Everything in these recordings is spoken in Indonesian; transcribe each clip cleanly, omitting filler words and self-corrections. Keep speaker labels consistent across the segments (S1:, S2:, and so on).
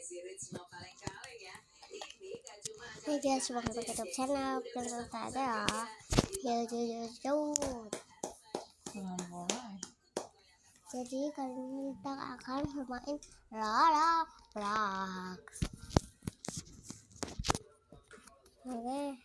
S1: Hai guys, welcome back to YouTube channel. Belum ada ya. Jadi kali ini kita akan bermain Roblox. Oke.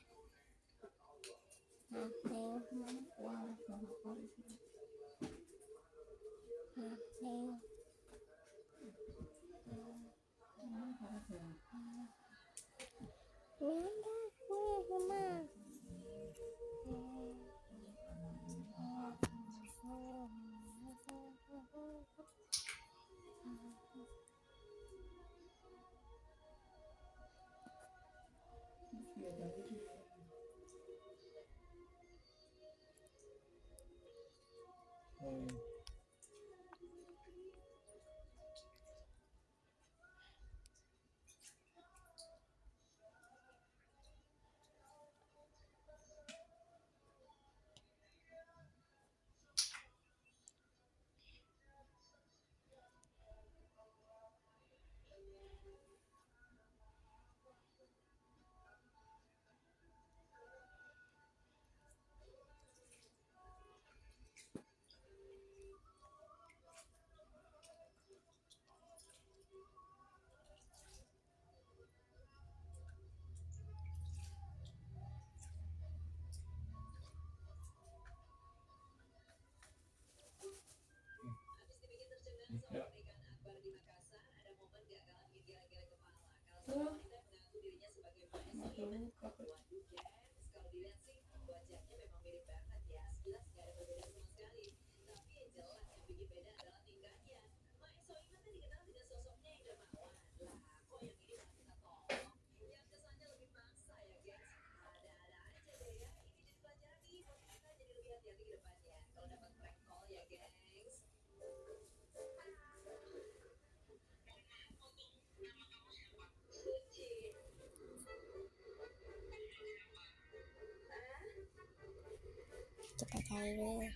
S1: Kita cari dulu.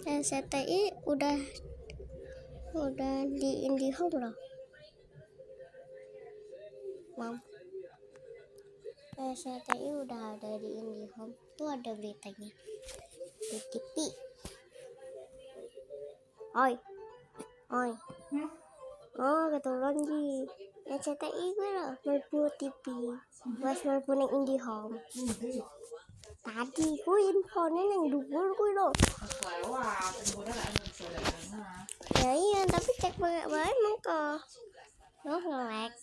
S1: SCTI udah di IndiHome loh, Mam. SCTI udah ada di IndiHome. Tuh ada beritanya di TV. Oi. Oh, keturun Ji. SCTI gue lah, melbu TV. Mas melbu nang IndiHome. Tadi gue infonya nang dhuwur gue loh. Ya iya, tapi cek bae mengko. Loh ngelek.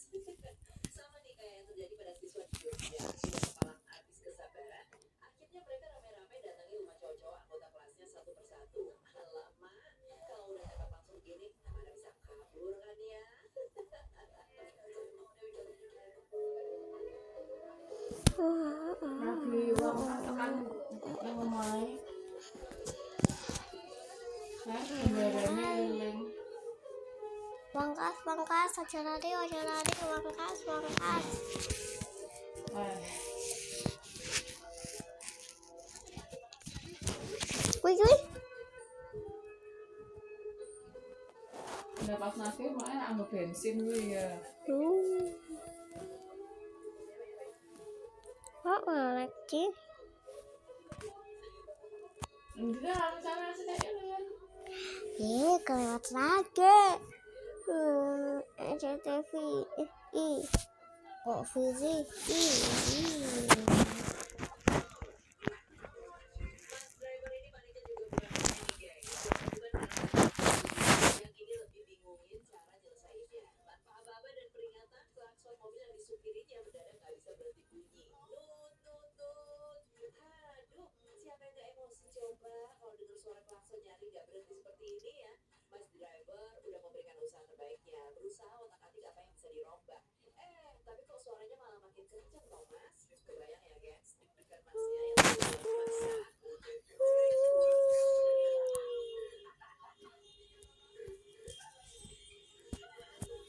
S1: Pangkas, aja lari, pangkas. Wih.
S2: Udah pas nasi makanya ambil bensin gue ya.
S1: Kok ngelek sih?
S2: Enggak, misalnya nasi kayak kan.
S1: Kelewat lagi. SCTV. Kok Fizi?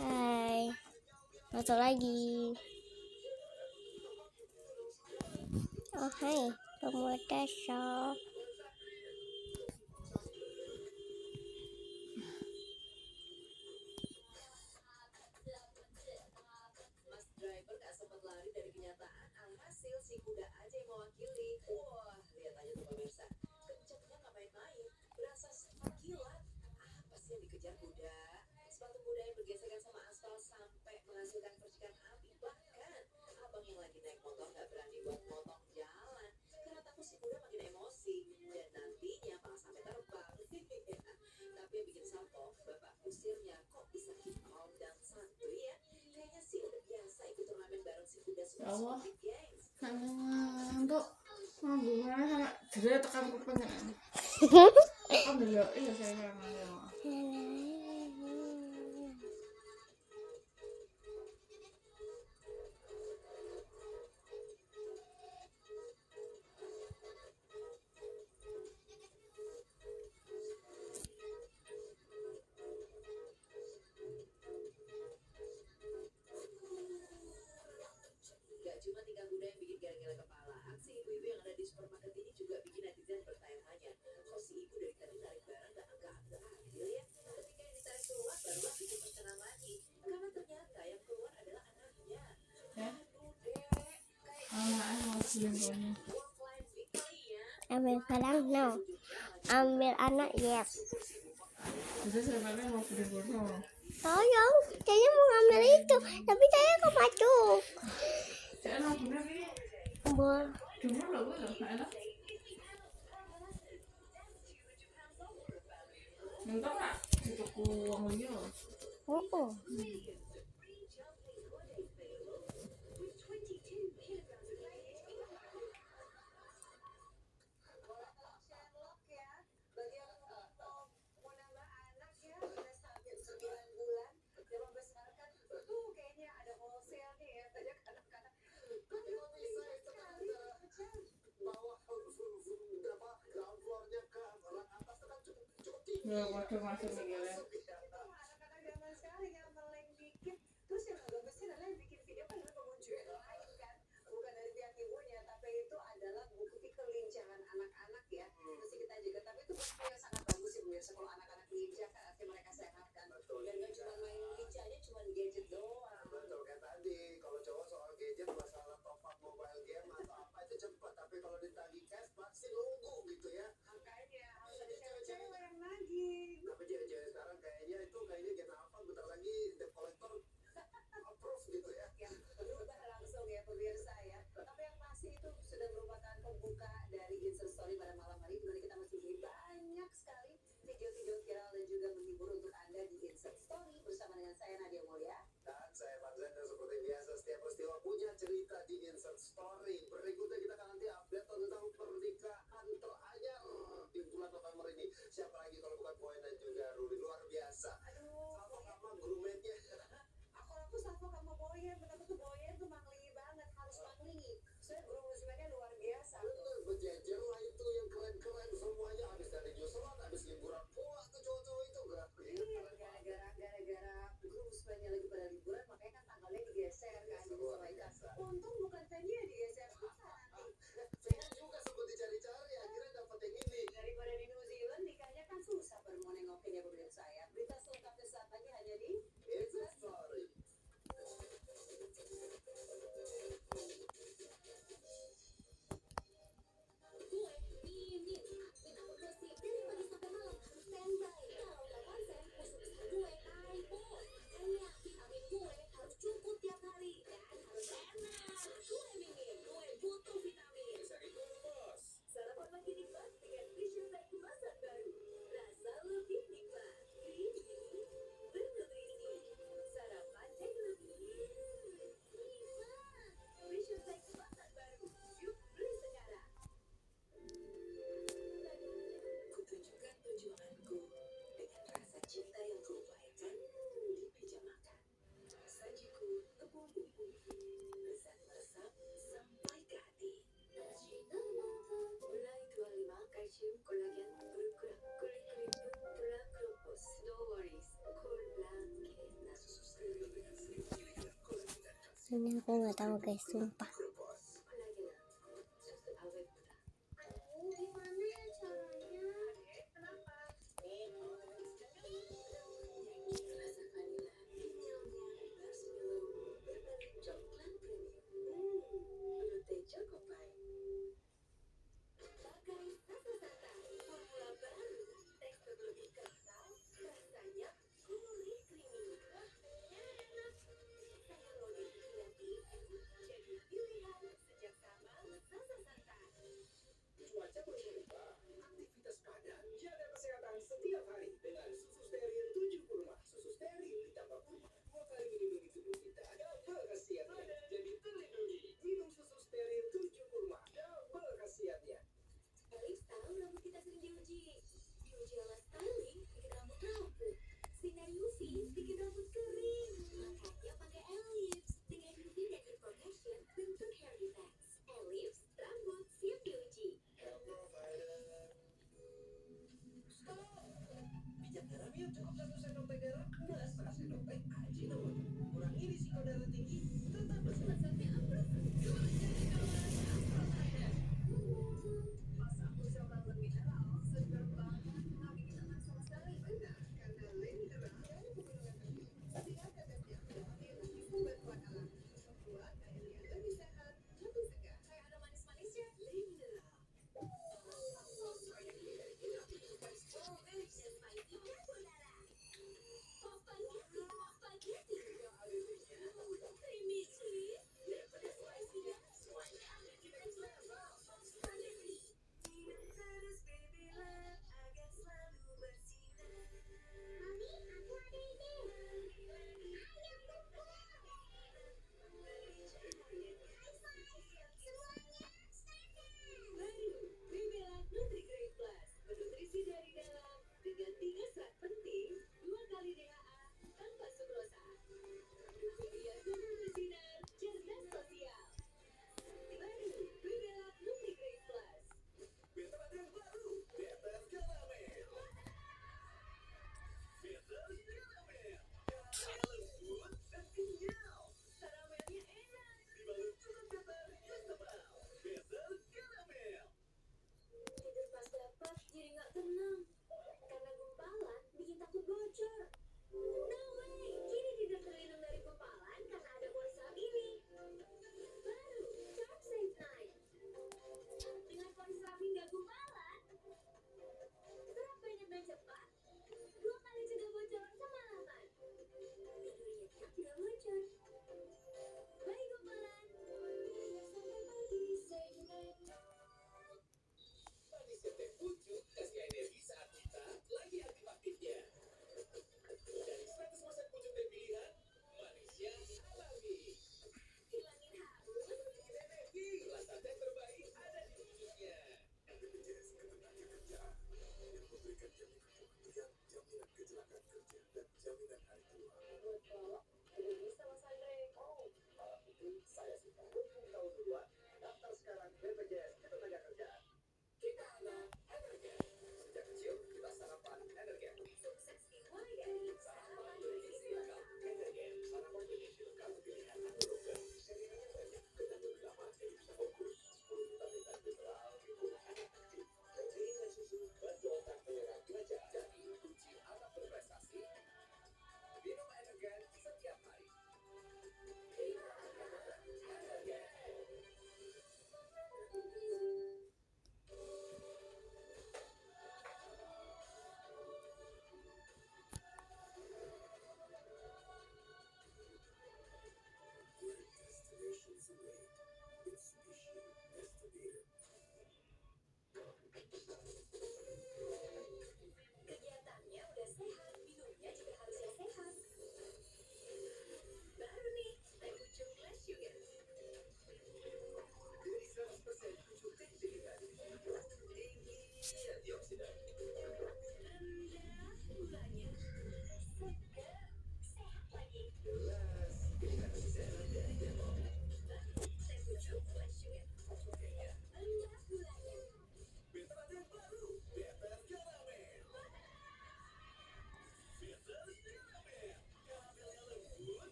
S1: Hai, masuk lagi. Oh hai, pemuda show.
S2: Allah, ngantuk, ngambungan sama jerat tekan kuping. Alhamdulillah, iya saya ngantuk. Ambil barang no, ambil anak yes. Jadi sebenarnya mau beli bono.
S1: Tolong, saya mau ambil itu, tapi saya kok masuk.
S2: Saya mau bener nih.
S3: Cuma lo gue loh, enak. Entar nggak? Itu uang dia.
S1: Oh.
S3: Ya, masuk Miguel.
S1: Ini aku nggak tahu guys, sumpah.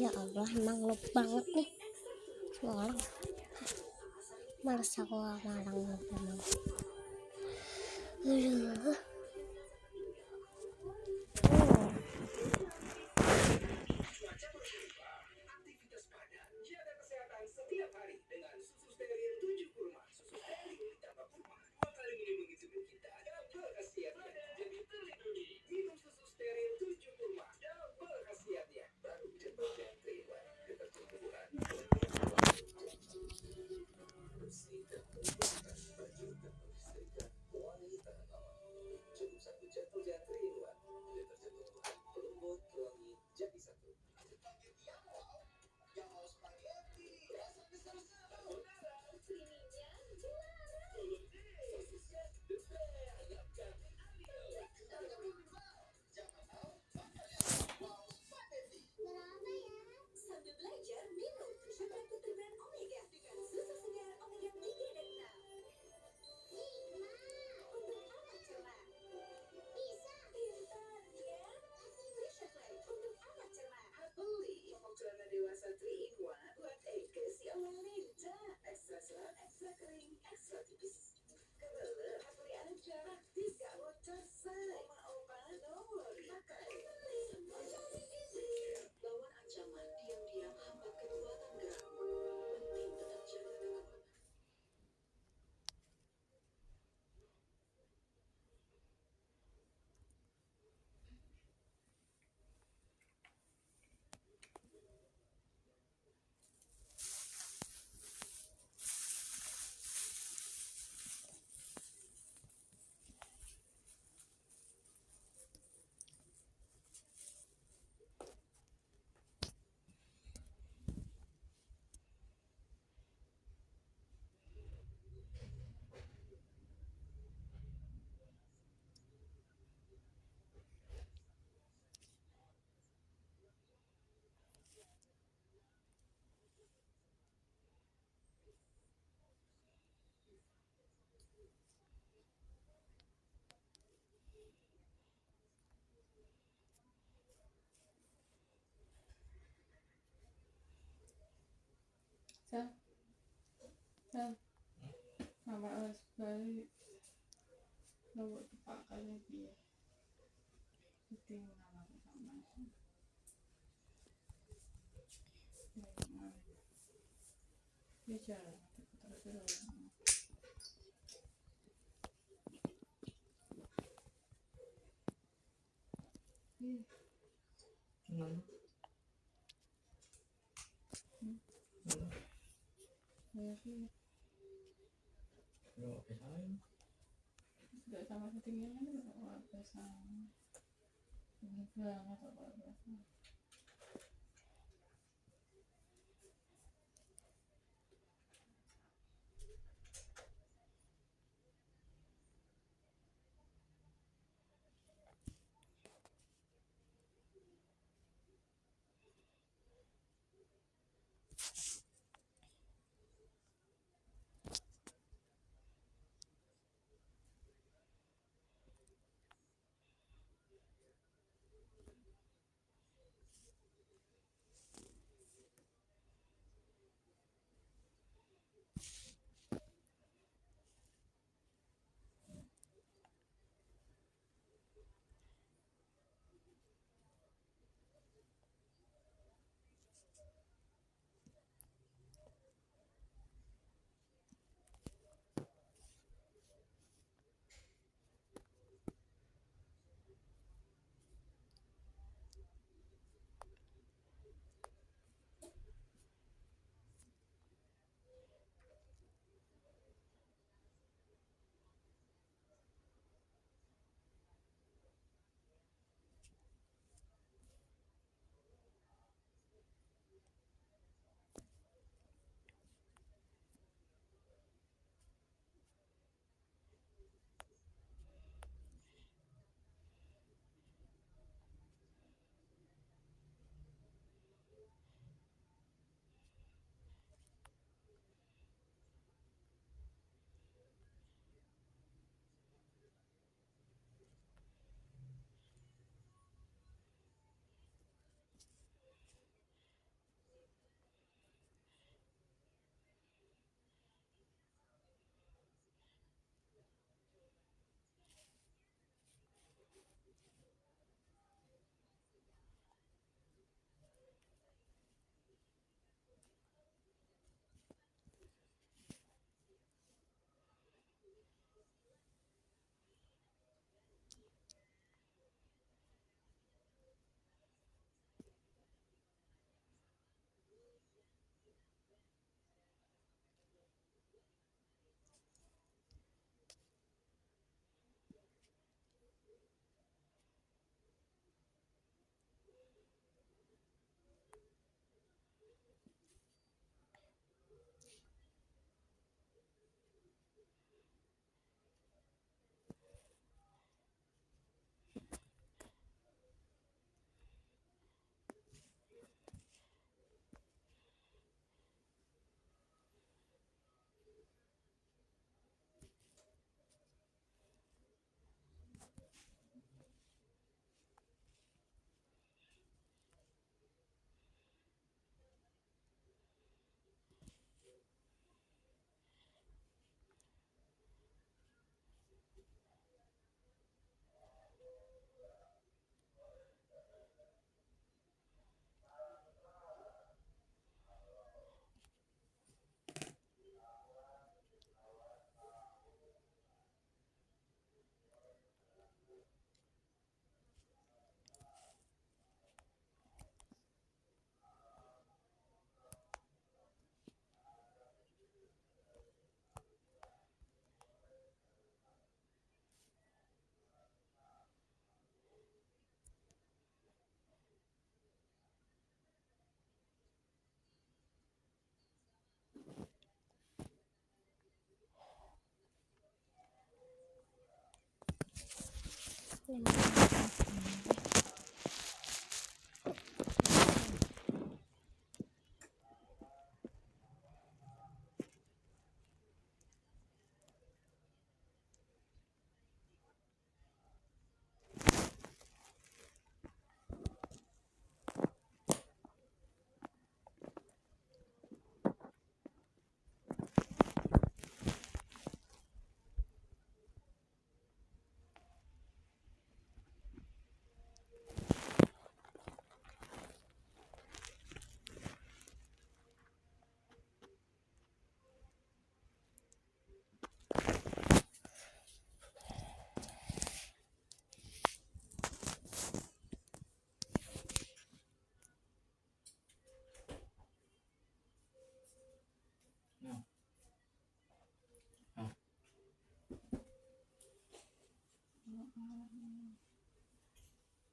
S2: Ya Allah, emang lo banget nih semua orang. Males aku sama orang lo emang. Aduh.
S3: Sama sekali lo pakai dia itu nama sama bicara terus. Gak sama ketinggian kan biasa ini banget apa biasa.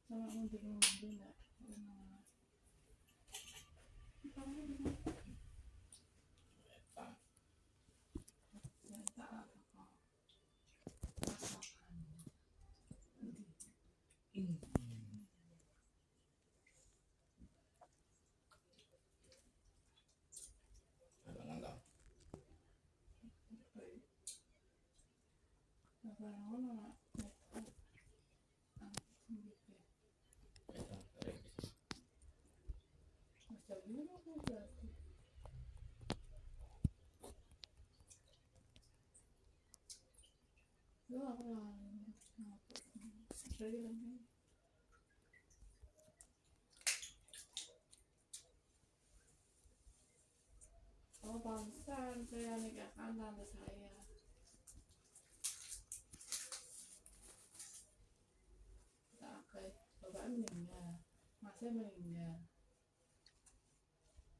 S3: sama mundur-mundur nggak Oh, pantesan saya nikahkan tante saya. Tak kayak bapaknya meninggal, masnya meninggal.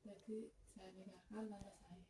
S3: Jadi saya nikahkan tante saya.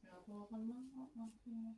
S3: Ya aku kan mau maksudnya.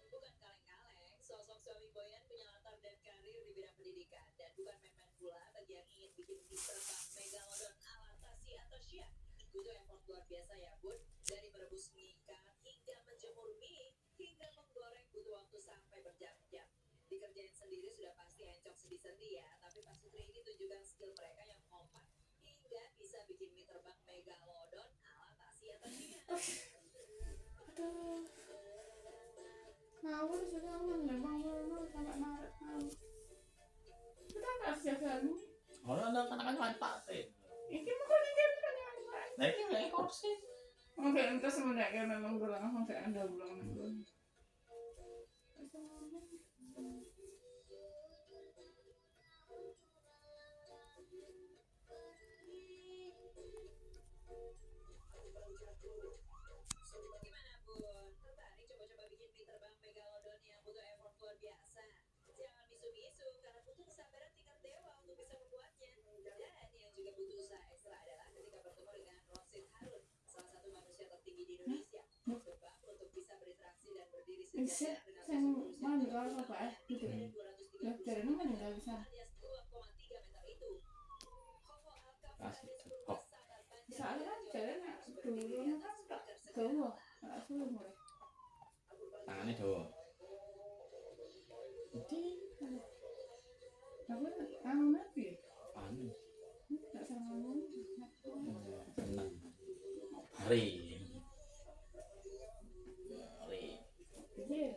S4: Bukan kaleng-kaleng, sosok suami Boyan
S3: Aduh, ngawur sudah memang sampai narik ngawur. Kita kasih jalan.
S4: Orang ada kan mantap sih.
S3: Ini mau kau kan yang
S4: Nah ini kayak kursi.
S3: oke, entah sebenarnya memang berulang langsung saya ada berulang minggu. Saya meninggal apa ya? Gitu. Dari mana meninggal bisa?
S4: Kasih cepok.
S3: Soalnya jalan dulu kan tak tahu, tak tahu mulai.
S4: Tangannya doang.
S3: Jadi, apa? Anu nabi?
S4: Anu.
S3: Tak sama anu.
S4: Senang. Hari. Hari.
S3: Iya.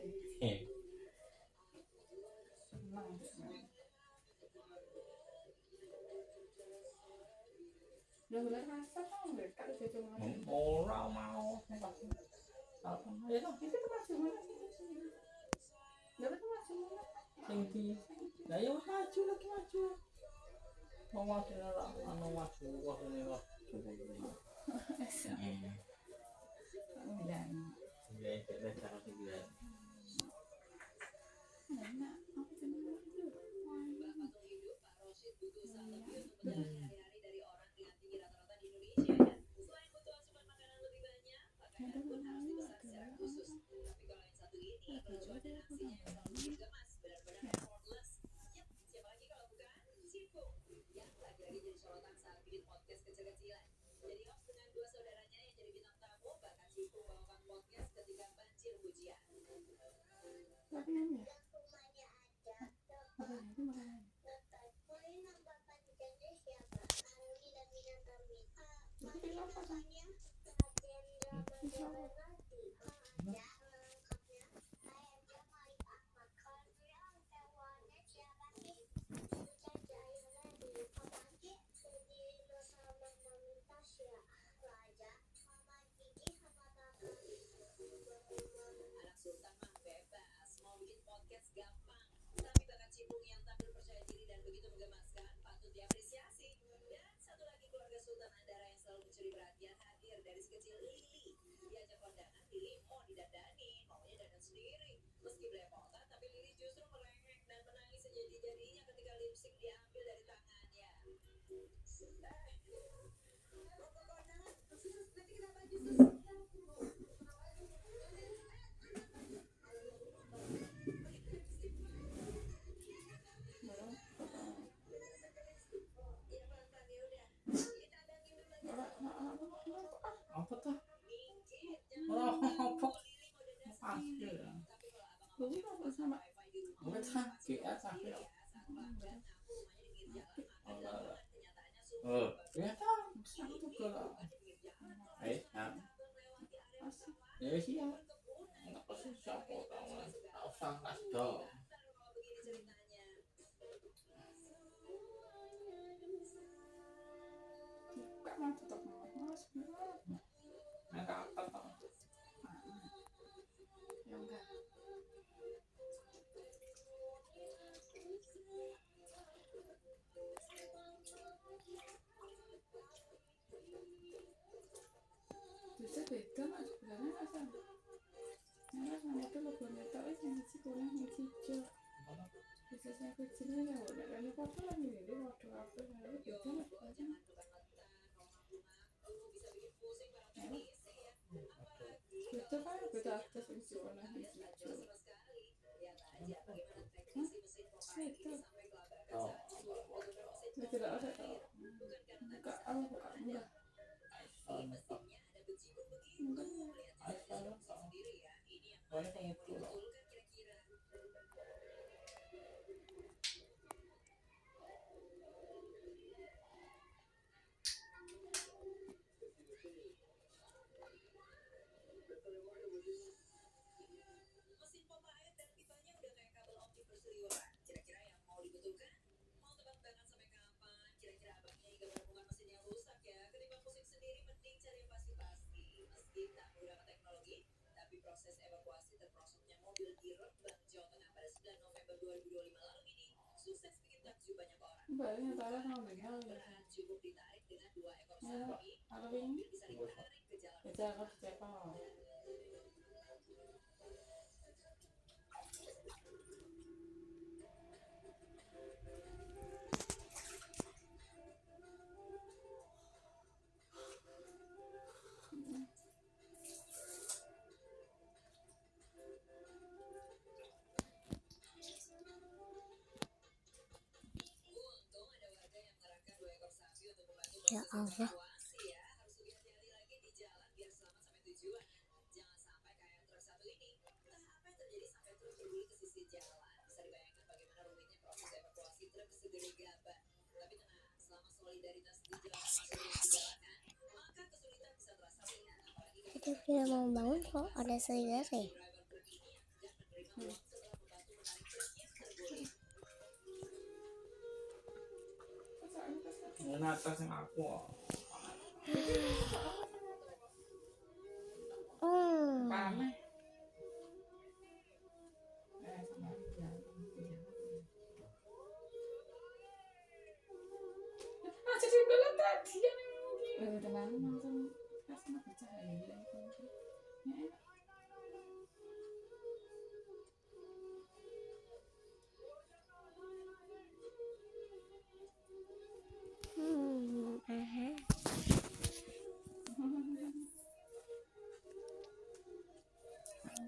S4: Eh.
S3: Senang. Udah mulai rasa kan udah kalau saya cuma
S4: Orang mau. Apa? Ya lah.
S3: itu tuh masih mana sih? Dapat tuh masih mana?
S4: Tinggi. Nah ya maju lagi maju. Mau maju lah. Anu maju. Wah ini wah.
S3: Udah.
S4: Dia itu cara dia.
S3: Enak. Apa sih itu? Tapi namanya apa itu makanan? Itu apa kan?
S4: Apa tuh? Oh, apa? Pasti lah.
S3: Jadi apa sama?
S4: Bukan sakit ya sakit. Oh, ya tahu. Sakit juga lah. Nah. Ya sih ya. Nggak usah siapa tahu. Tak usah kasih.
S3: Kak mau tetap mas.
S4: Nggak apa-apa.
S3: Ya enggak. Bisa beda mas sebenarnya asal. Nah, sama itu lebih tahu yang si kurang yang hijau. Bisa saya kecilnya ya udah kan apa lagi ini waktu apa lalu beda mas aja. Itu kan beda atas yang si warna hijau. Itu.
S4: Oh.
S3: Tidak ada tau. Buka apa buka enggak? Enggak. Baliknya tahu sama bengkel ya. Ya, kalau ini kerja siapa?
S2: Ya Allah. Kita tidak mau bangun kok ada serigala.
S4: Ini atas yang aku. Panas.
S3: Jadi bilang tadi ya dengan langsung kasih bercahaya ya.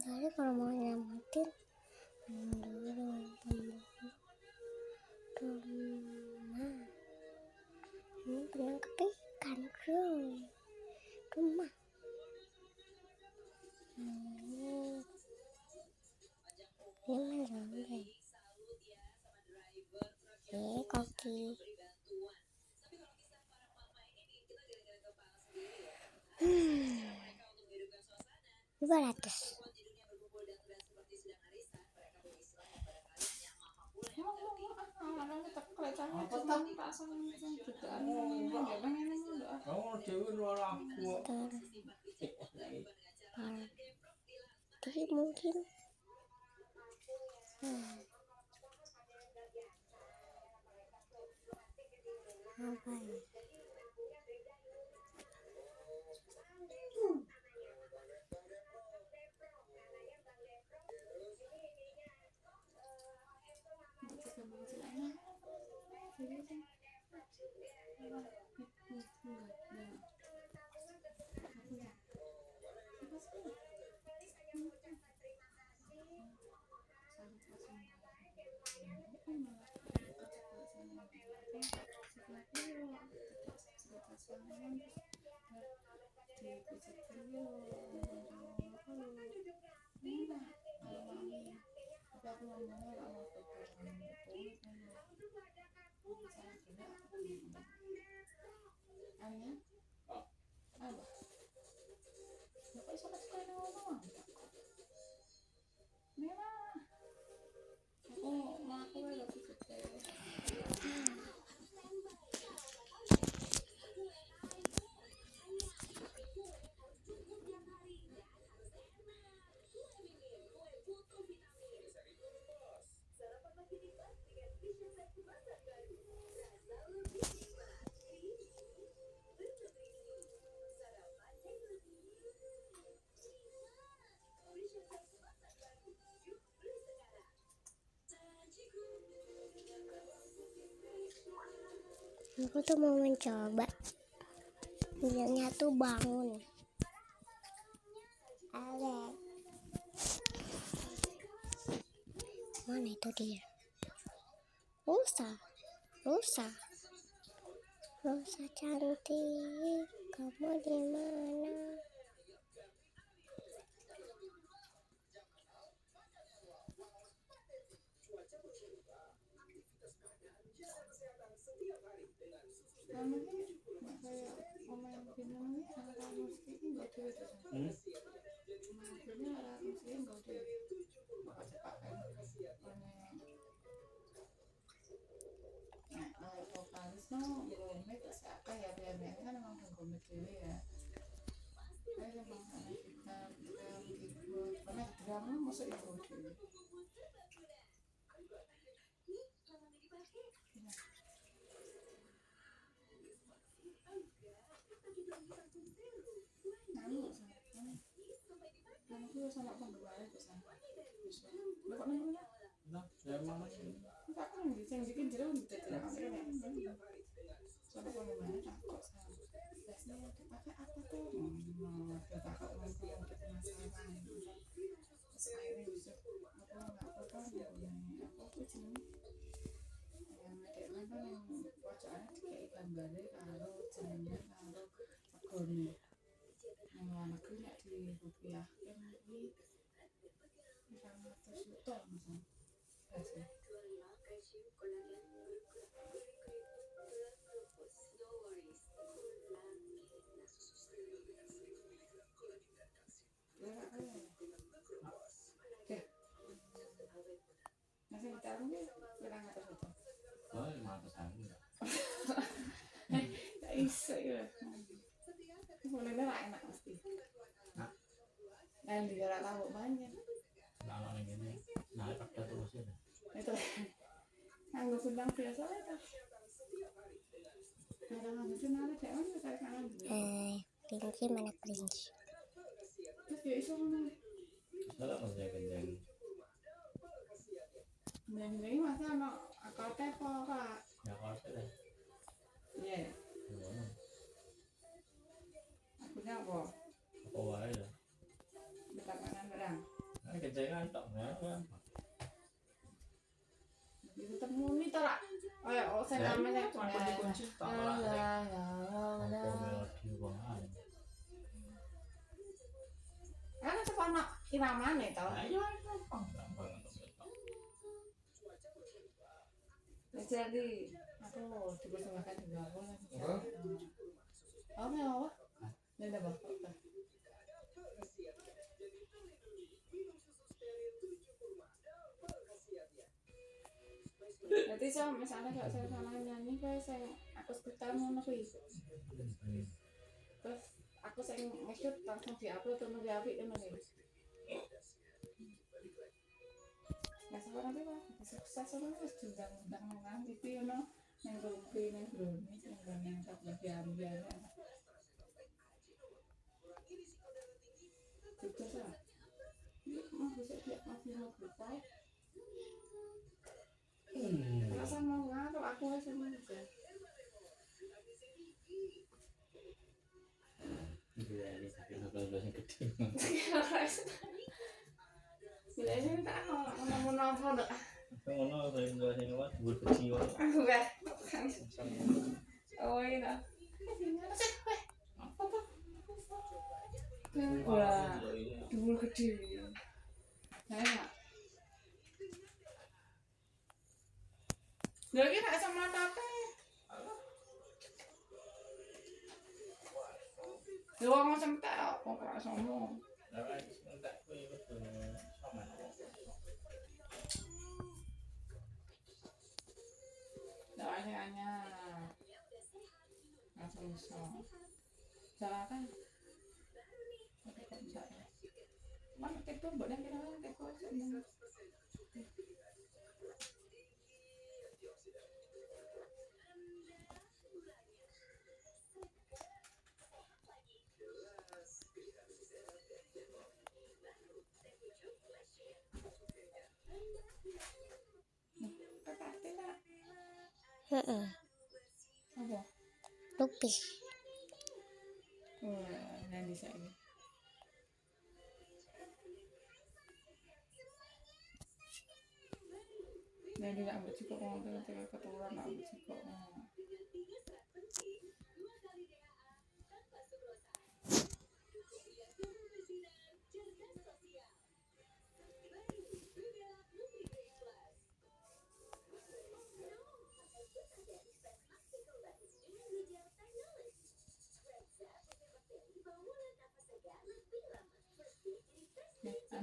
S2: Jadi kalau mau nyelamatin ini penangkap ikan rumah ini sampai kaki 200.
S4: Kamu dewi luar aku.
S2: Jadi mungkin apa ya? Aku tuh mau mencoba bilangnya tuh bangun. Alex, mana itu dia? Rusa. Rosa cantik, kamu di mana?
S3: Kamu ini nggak kayak pemain filmnya anak musik ini nggak ada itu. Pemain filmnya anak musik ini nggak ada. Maka cepat kan. Nah, kalau vokalis no gomit siapa ya biasanya kan emang gomit dulu ya. Saya emang anak gitar, drum, keyboard, karena drum masuk itu dulu. Kamu sama penggemar itu sama. Lo kok namanya?
S4: Nah, ya mana ini?
S3: Enggak kan bisa bikin jero gitu tidak sama penggemar takut sama. Biasanya dipakai apa tuh? Kakak mampu untuk penasaran. Terus akhirnya bisa apa kan apa tuh jenis yang ada kan yang pojokannya dikai gambare karo jenenge karo regane. Yang luar negeri nek di rupiah kan kuwi 500 juta misalnya. Biasa. Masih ditaruh nih, kurang atas itu.
S4: Oh, 500.000.
S3: Gak bisa ya. Mulainya lah enak pasti. Dan di jarak tahu banyak.
S4: Nah, ini. Nah, pakai terus ya.
S3: Itu nganggo undang biasa itu. Kadang-kadang itu nara kayak mana kayak kanan.
S2: Kelinci mana kelinci?
S3: Terus dia iso ngomong.
S4: Salah maksudnya kenceng.
S3: Ini masa anak akate apa kak?
S4: Ya kalau deh.
S3: Iya. Aku apa?
S4: Apa wae ya?
S3: Dekat kanan barang.
S4: Nah, kencengan tok ya.
S3: Tetap muni to lah. Oh, saya namanya
S4: apa dikunci tok lah. Apa melodi wongan.
S3: Kan itu anak iramane to.
S4: Ayo gampang untuk tok.
S3: Jadi aku dipersembahkan juga aku lagi. Oh, apa? Nenda bapak. Jadi misalnya kalau saya sama nyanyi kayak saya aku sekitar ngono kuwi. Terus aku sing nge-shoot langsung di-upload terus di-apik ngono kuwi. Nah, sekarang apa? Sukses ono wis diundang-undang nang TV ono nang rumpi nang Brownies nang tak ambil. Sukses lah. Bisa lihat masih mau berapa? Rasa mau ngaruh aku sama aja.
S4: Iya, ini sakit sebelah-sebelahnya gede.
S3: Bila ini tak mau nopo dah.
S4: Ngono sing lewat dhuwur kecil.
S3: Aku kan. Oh iya. Wah, dhuwur gede. Enak. Lagi nak sama tape. Lu mau semtek apa kok sono?
S4: Lah entek kuwi betul sama.
S3: Doanya langsung bisa. Silakan. Mana tektor boleh kira tektor semua.
S2: Heeh.
S3: Apa?
S2: Lupis.
S3: Yang bisa ini. Yang tidak ambil cukup orang tengah keturun ambil cukup.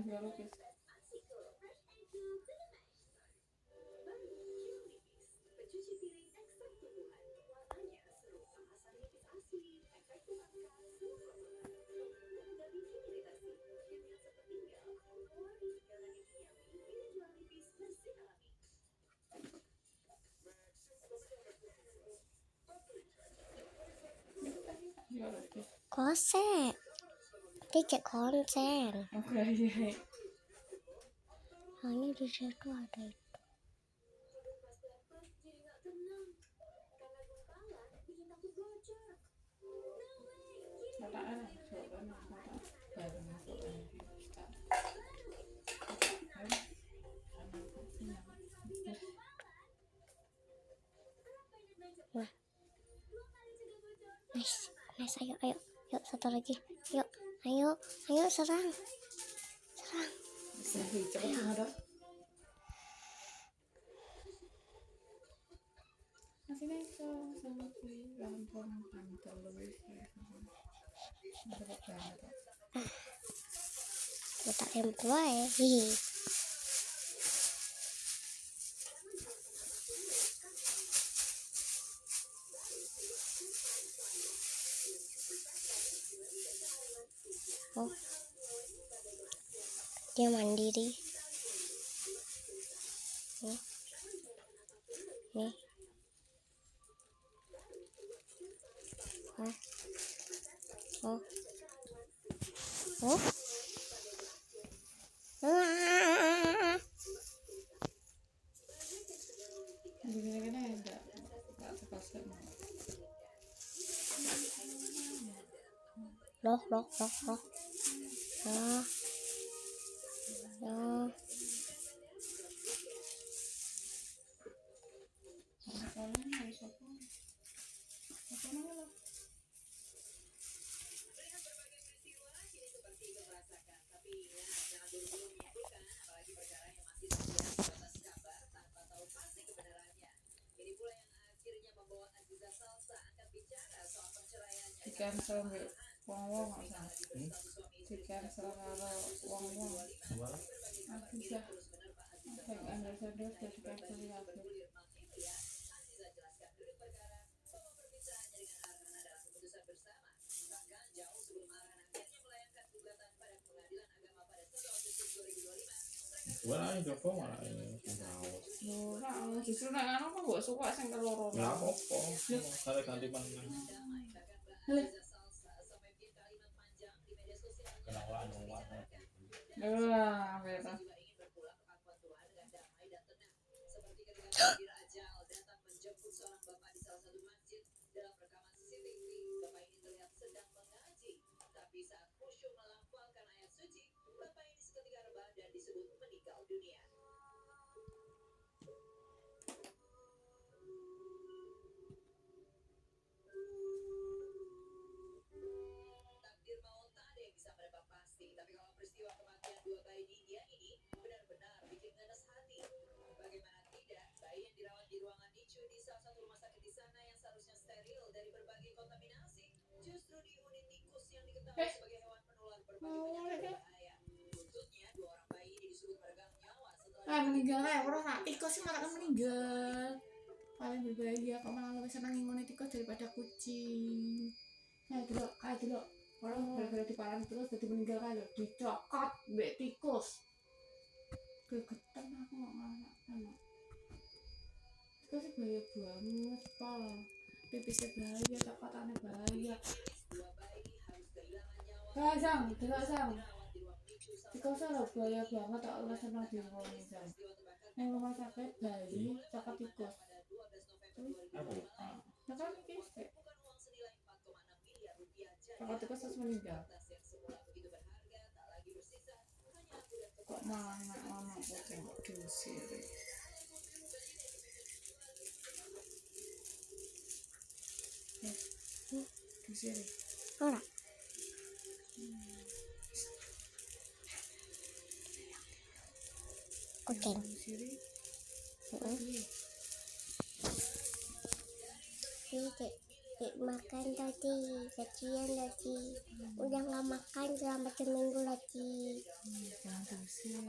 S3: Biologis. Biologis.
S2: Konsen. Tiket konsen.
S3: Oke, iya.
S2: Hanya di situ ada itu.
S3: Kata
S2: Nice, ayo, yuk satu lagi, yuk, ayo serang.
S3: cepet ada. Masih neka sama si rampung kantor lebih
S2: Kita tempo ya, hihi. Oh, dia mandiri. Nih. Oh.
S3: Gini-gini enggak terpaksa.
S2: Loh.
S3: Di cancel nggak wong di cancel kalau wong bisa yang ambassador sudah di cancel lagi.
S4: Wah, ini kok malah ini
S3: Justru nek anu kok gak suka sing keloro.
S4: ya apa? Kali ganti mana? Kenapa anu warna?
S3: Beda. Meninggal orang nak tikus sih malah meninggal. Paling berbahaya kok malah lebih senang ngomongin tikus daripada kucing. Kayak dulu orang gara-gara diparani terus jadi meninggal kayak dicokot mbek tikus. Kegetan aku nggak anak. Tikus sih bahaya banget pal. Pipisnya bahaya, cokotannya bahaya. Sang. Tikusnya loh bahaya banget, tak ulah senang diomongin Sang. Yang rumah sakit bayi cokot tikus.
S4: Aku.
S3: Nah kan ini cokot tikus terus meninggal. Kok malah anak kucing kok diusir. Diusir.
S2: Ora. Keng.
S3: Siri.
S1: Dek makan tadi, kecian tadi. Udah nggak makan selama seminggu lagi.
S3: Jangan diusir.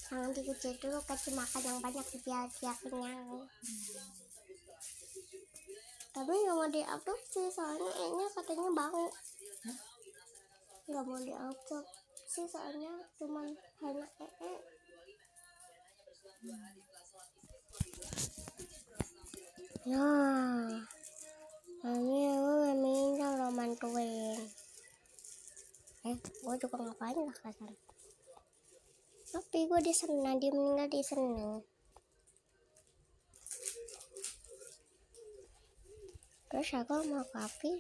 S1: Jangan dikucil dulu, kasih makan yang banyak biar dia kenyang. Tapi nggak mau diadopsi soalnya ini katanya bau. Nggak mau diadopsi soalnya cuma hanya
S2: Nah, ini aku minta lo mantuin. Gue juga ngapain lah kasar. Tapi gue di sana, dia meninggal di sana. Terus aku mau kopi.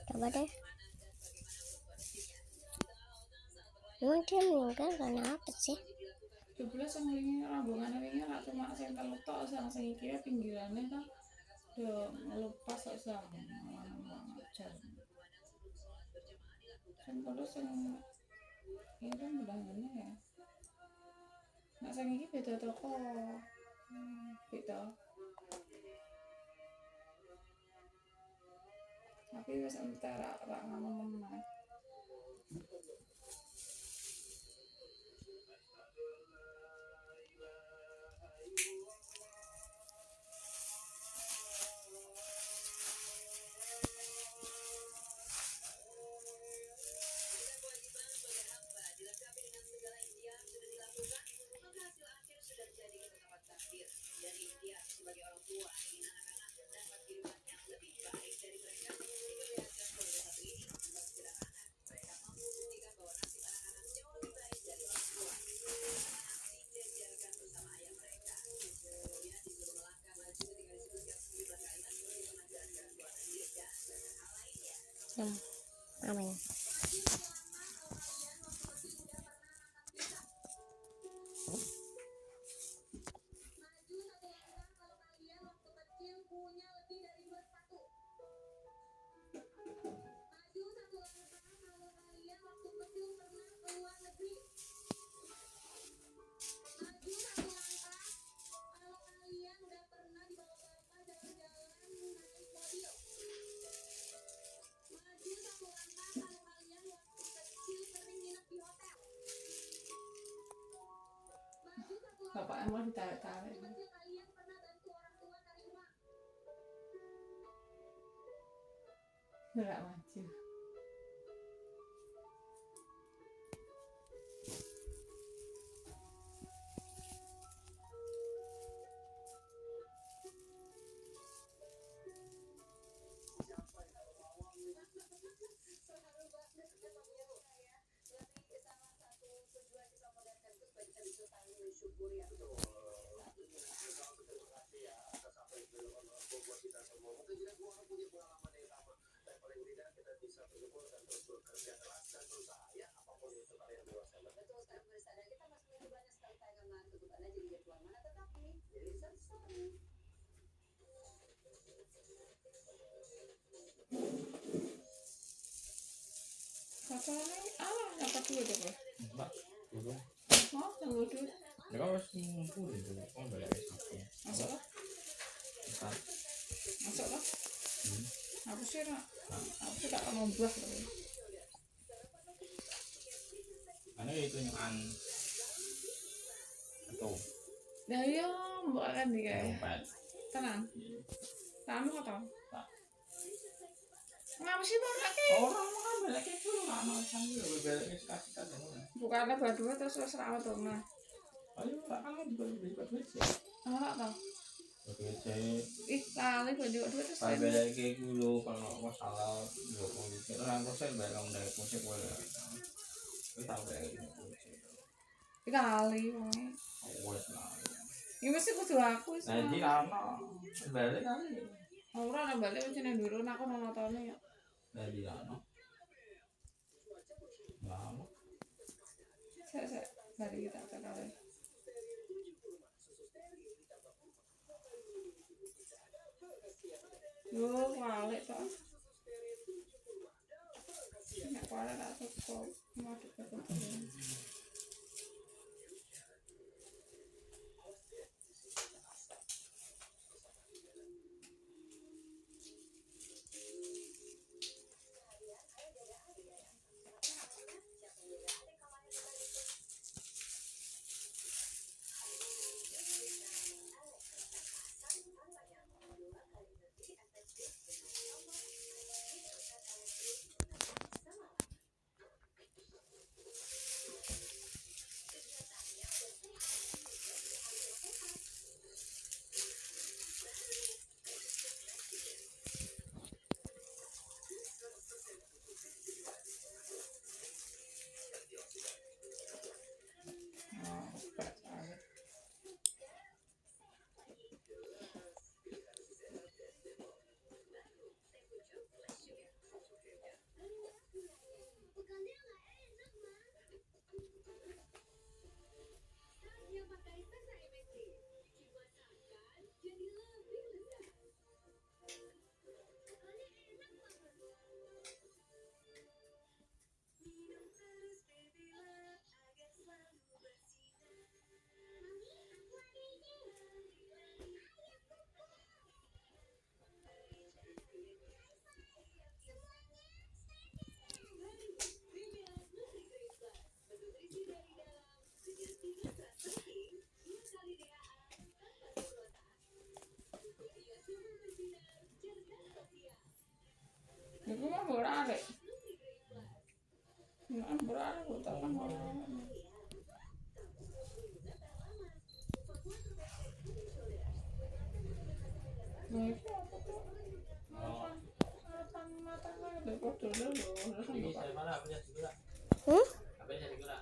S2: Coba deh. Emang dia meninggal karena apa sih?
S3: Jebule sing wingi rombongane wingi ora cuma sing telu tok, sing iki pinggirane kan udah ngelepas kok sama ajar. Kan kalau sing ini kan bedanya ya. Nah sing iki beda toko. Beda. Tapi wis entar ora ngono meneh.
S2: Amin.
S3: Bapak emang ditarik-tarik. Enggak maju. Masalahnya dapat duit apa?
S4: Mbak, dulu.
S3: Oh, tunggu duit.
S4: Ya kan harus ngumpulin dulu. Oh, balik lagi satu.
S3: Masuk lah.
S4: Besar.
S3: Masuk lah. Aku sih tak mau buah loh.
S4: Karena itu yang atau
S3: Ya iya, mbak kan dia.
S4: empat.
S3: Tenang. Tamu atau?
S4: Tak.
S3: Ngapa sih mau lagi?
S4: Orang kan balik itu nggak mau sambil balik kasih kan.
S3: Bukannya berdua terus serawat dong nah.
S4: Ayo, tak kan juga dapat duit sih.
S3: Enggak tau.
S4: Oke, saya
S3: Kali berdua terus.
S4: Pak balik kayak dulu kalau masalah 20 itu orang persen balik kamu dari musik boleh. Kita tahu kayak gitu.
S3: Kali wong.
S4: Wes lah.
S3: Ya mesti kudu aku sih.
S4: Nah, di lama balik kali.
S3: Ora ana balik wis nang ndurun aku nontonnya ya.
S4: Nah, di lama. Lama.
S3: Saya bari kita kali. Yo, balik toh. kepala tak cukup mau diketerin. Iku mah berare. Nah, berare kok tak kan. Nah, itu apa tuh? Matang-matang ada foto dulu.
S4: Ini saya mana apa jadi gula?
S1: Hmm?
S4: Apa jadi gula?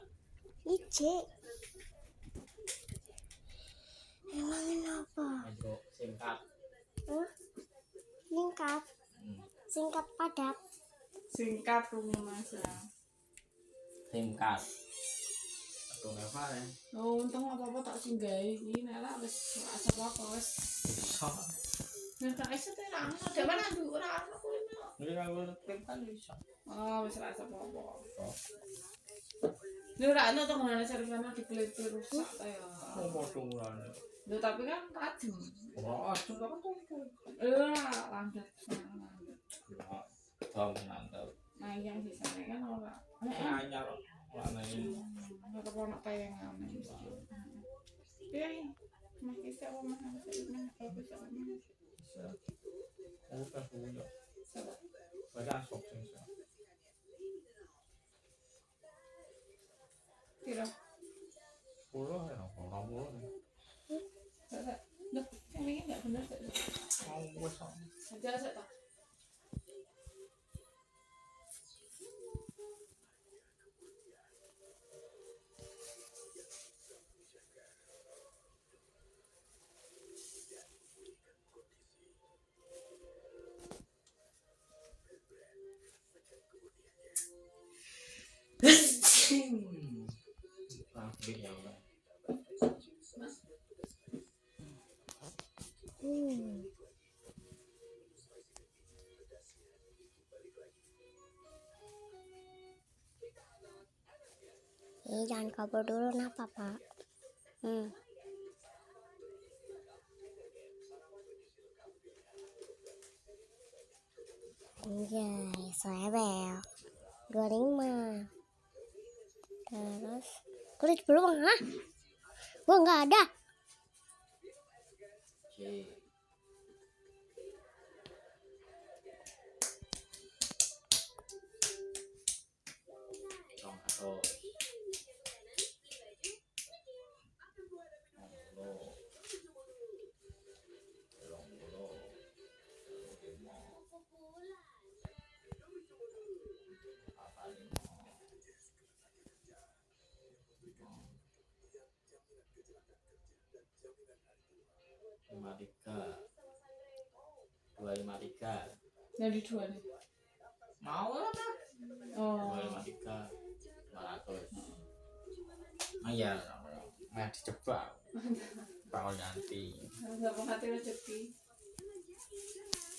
S1: Ice. Emangin apa?
S4: Metro singkat.
S1: Singkat. Singkat padat.
S3: Singkat rumah masa.
S4: Singkat. Aduh apa ya?
S3: Oh, untung apa-apa tak singgahi. Ini lah wis ora asa apa wis.
S4: Bisa.
S3: Nek tak iso teh lah. Ada mana ndu ora ono kuwi.
S4: Ini kalau singkat bisa.
S3: Oh, wis ora asa apa-apa.
S4: Oh,
S3: Lha ora ono to ngono servisane dikeliti rusak ta ya.
S4: mau tungguan.
S3: Lho tapi kan tajam.
S4: Oh, coba kan tuh.
S3: Lanjut.
S4: Tahu nantau.
S3: Nah, yang di sana kan ora.
S4: Anyar warna ini.
S3: Tetep ono tayangan. Iya. Masih bisa apa mah bisa bisa.
S4: Bisa. Udah sudah.
S3: Coba.
S4: Baca sok sih.
S3: Kira.
S4: 10 ya, orang 10.
S3: Loh, yang ini enggak benar sih.
S4: Mau gue sama.
S3: Aja sih toh.
S4: Pabrik ya udah.
S1: Jangan kabur dulu napa Pak? Anjay, sebel. Goreng mah. Terus kulit belum ah? Gua nggak ada.
S4: Oke. Trong atau lima tiga 253
S3: Yang di dua nih.
S4: mau lah kan
S3: Oh.
S4: 253 500 ah ya nggak dijebak bakal ganti
S3: Enggak mau hati rezeki.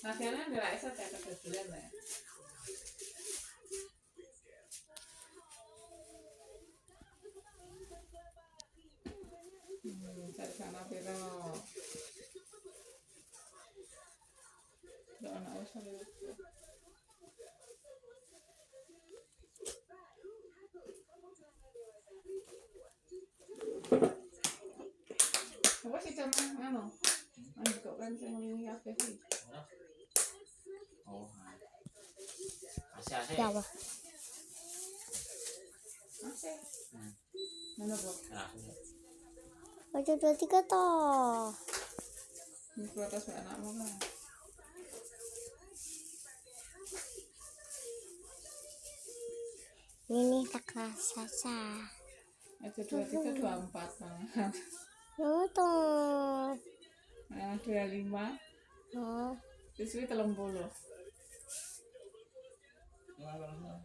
S3: Akhirnya nggak bisa saya kebetulan ya. cari sana piro. Ndak ana usah lho. Apa sih sama anu? Anu kok kan sing ngene akeh iki.
S4: Oh, asik-asik.
S2: Ya apa?
S3: Asik. Mana kok?
S4: Nah,
S2: Baca 2 3 toh.
S3: Ini protes wae anakmu kan.
S2: Ini tak rasa.
S3: Itu 23 24 kan.
S2: Oh toh.
S3: Nah, 25
S2: Oh.
S3: siswi 30.
S4: gimana?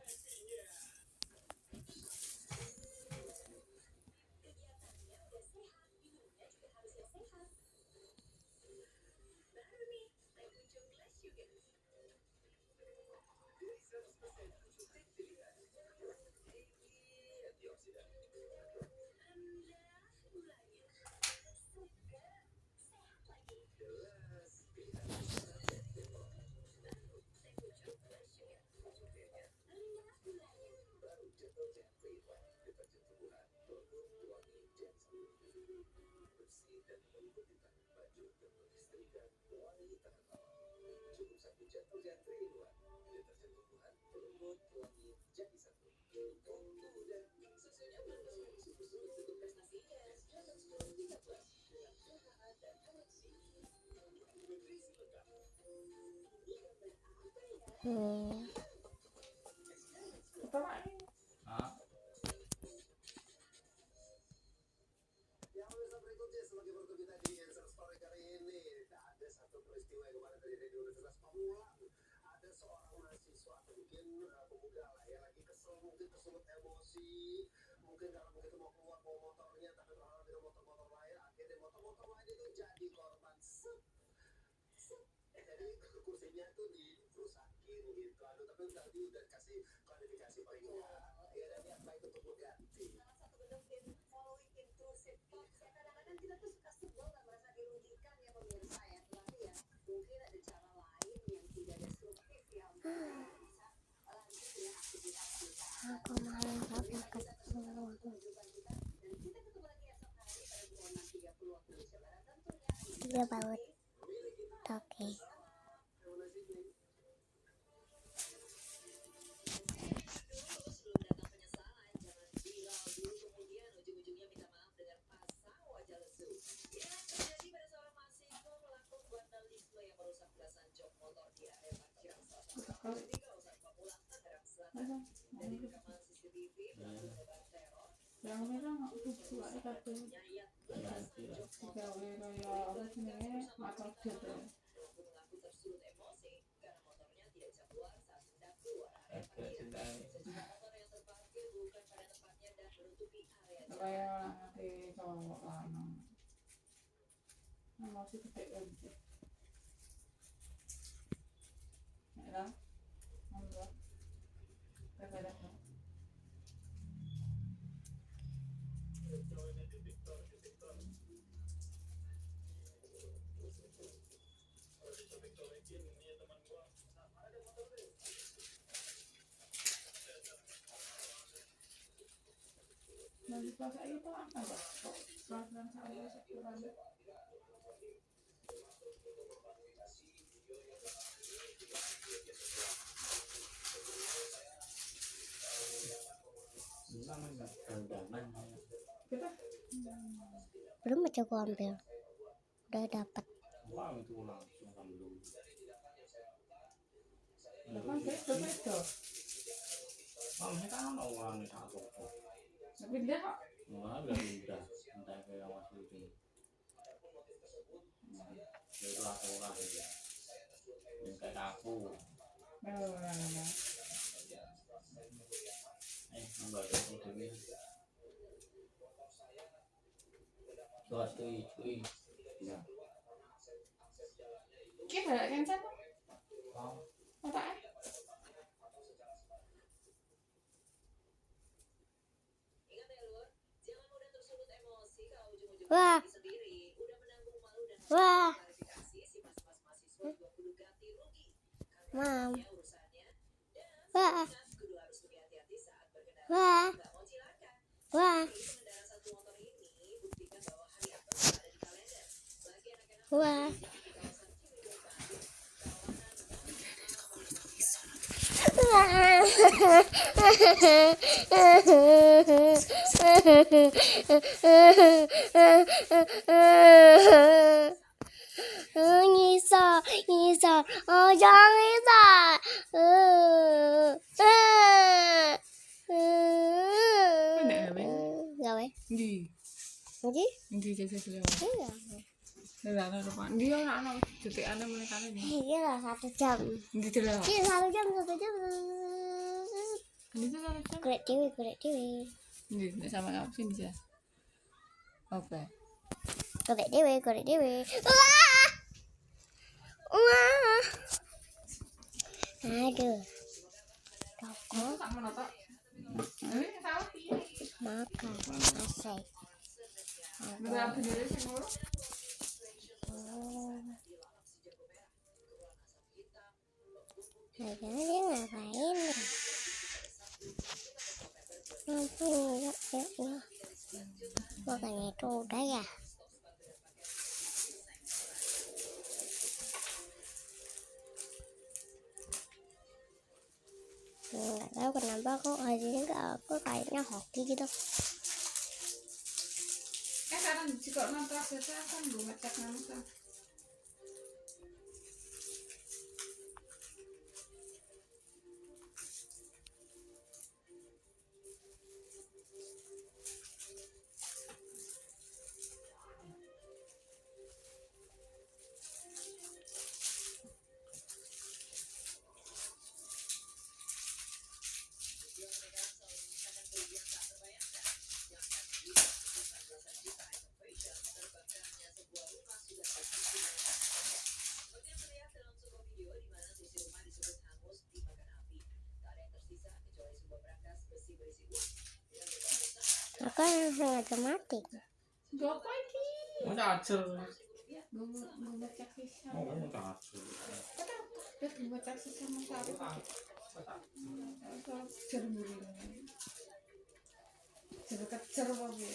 S3: Apa wae?
S4: Hah?
S2: Aku malah pakai dia baut. Oke.
S3: Yang merah nggak tuh wae kabeh. Gawe kaya apa jenenge motor gitu. Kaya nanti cowok lanang. Nah, masih gede aja. Merah. Monggo. Bebek. Nanti pas itu apa ya? Perasaan saya sekurang. Kita
S2: Belum aja gua ambil. Udah dapat.
S4: Wah, itu langsung ambil.
S3: kan beda.
S4: Ini kan orang ini satu.
S3: Tapi dia kok
S4: Wah, udah. Entah kayak masih itu. Itu orang itu. Yang kayak aku. Nambah itu ini. Terus cuy. Ya.
S3: kita yang satu. Otak.
S2: Wah. Wah. Mam. Wah. Wah. Wah. Wah. Ngisor, ngisor, oh jangan ngisor. Gawe,
S3: Ndi?
S2: jadi,
S3: Ndi jajal beliau.
S2: iya,
S3: Lah ana depan. Ndi ana detikane menekane ndi.
S2: iya 1 jam,
S3: Ndi delok.
S2: iya 1 jam, 1 jam.
S3: Ndi delok.
S2: Kulit dewi,
S3: Ndi nek sama kamu sini ya. Oke.
S2: kulit dewi. Wah, wah, aduh, toko
S3: Tak mau tok. Ini salah piye?
S2: makan, selesai.
S3: Bener bener sing ngono.
S2: Jangan dia ngapain ya? Ngapain ya? Makanya itu udah ya. Nggak tahu kenapa kok hasilnya kok kayaknya hoki gitu.
S3: Sekarang jika nonton biasa kan lu ngecek nonton.
S2: Aku sengaja mati.
S3: Gopo iki?
S4: Udah acer.
S3: Gue ngecek sisa.
S4: Oh, udah acer.
S3: Dia ngecek sisa masalah. Jernih. Kecer wae.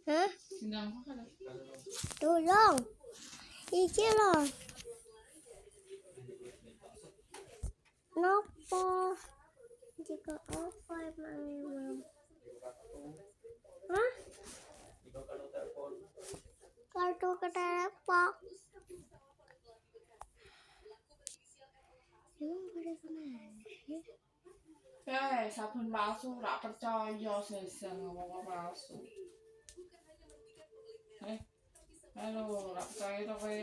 S2: Hah?
S3: Sindang apa kan?
S2: Tolong. Iki loh. Nopo? Jika apa emang? Hah? Kartu ke telepon. Emang pada kemana sih?
S3: Sabun palsu ora percaya seseng ngomong palsu. Halo, ora percaya to kowe?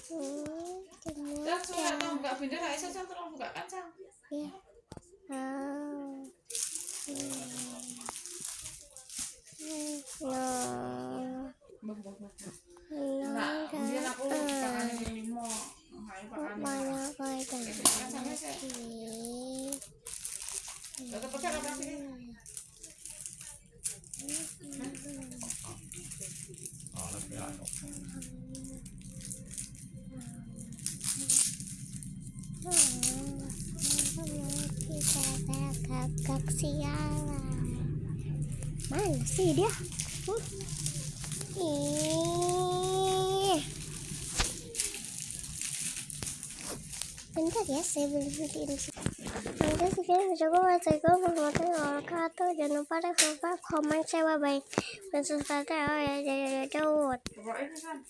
S3: Terus ora tau buka pindah ra iso terus buka kaca.
S2: Iya.
S3: Nah, kemudian aku pakane 5. Ayo pakane.
S2: Banyak kayak
S3: Kacanya saya.
S1: Kita gagak sialan. Mana sih dia? Ih. Bentar ya, saya belum matiin. Nanti sekian coba Assalamualaikum warahmatullahi wabarakatuh. Jangan lupa like, subscribe, komen, share, bye-bye. Dan subscribe ya, jauh.
S3: Bawa ini kan.